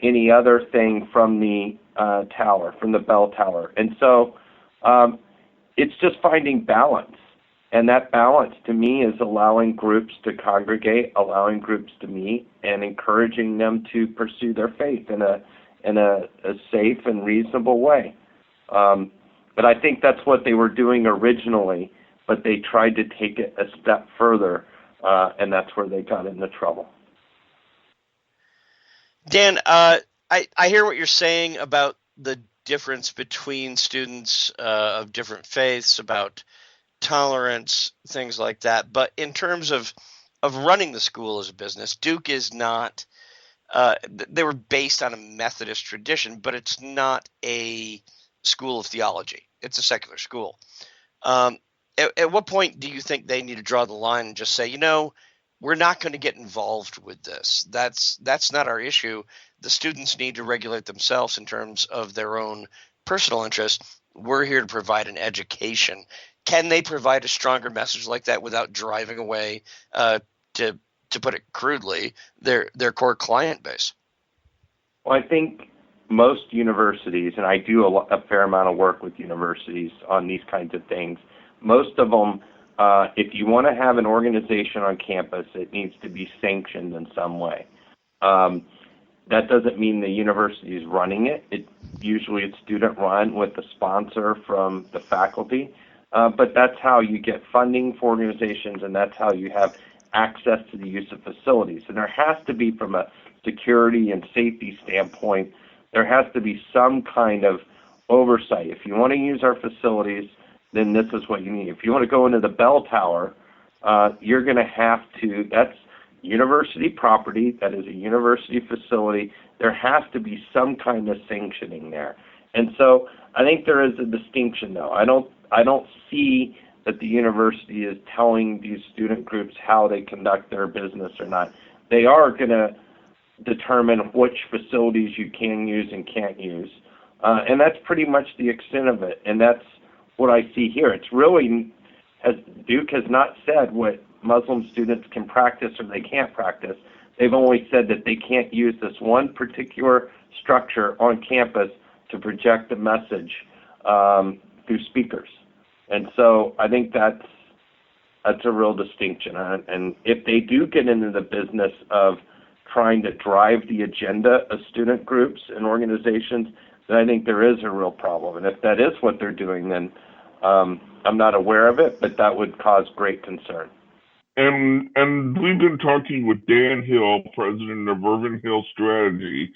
any other thing from the tower, from the bell tower. And so it's just finding balance. And that balance, to me, is allowing groups to congregate, allowing groups to meet, and encouraging them to pursue their faith in a safe and reasonable way. But I think that's what they were doing originally, but they tried to take it a step further, and that's where they got into trouble. Dan, I hear what you're saying about the difference between students of different faiths, about tolerance, things like that. But in terms of running the school as a business, Duke is not, they were based on a Methodist tradition, but it's not a school of theology. It's a secular school. At what point do you think they need to draw the line and just say, we're not going to get involved with this. That's not our issue. The students need to regulate themselves in terms of their own personal interests. We're here to provide an education. Can they provide a stronger message like that without driving away, to put it crudely, their core client base? Well, I think most universities, and I do a fair amount of work with universities on these kinds of things, most of them, if you want to have an organization on campus, it needs to be sanctioned in some way. That doesn't mean the university is running it. Usually it's student-run with a sponsor from the faculty. But that's how you get funding for organizations, and that's how you have access to the use of facilities. And there has to be, from a security and safety standpoint, there has to be some kind of oversight. If you want to use our facilities, then this is what you need. If you want to go into the bell tower, you're going to have to, that's university property, that is a university facility. There has to be some kind of sanctioning there. And so I think there is a distinction, though. I don't see that the university is telling these student groups how they conduct their business or not. They are going to determine which facilities you can use and can't use. And that's pretty much the extent of it. And that's what I see here. It's really, Duke has not said what Muslim students can practice or they can't practice. They've only said that they can't use this one particular structure on campus to project a message through speakers. And so I think that's a real distinction. And if they do get into the business of trying to drive the agenda of student groups and organizations, then I think there is a real problem. And if that is what they're doing, then I'm not aware of it, but that would cause great concern. And we've been talking with Dan Hill, president of Ervin Hill Strategy,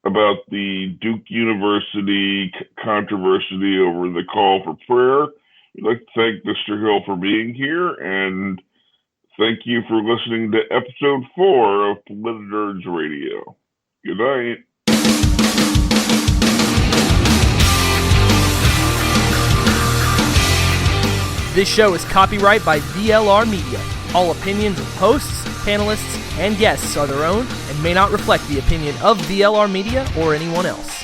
about the Duke University controversy over the call for prayer. We'd like to thank Mr. Hill for being here, and thank you for listening to episode 4 of Politinerds Radio. Good night. This show is copyright by VLR Media. All opinions of hosts, panelists, and guests are their own and may not reflect the opinion of VLR Media or anyone else.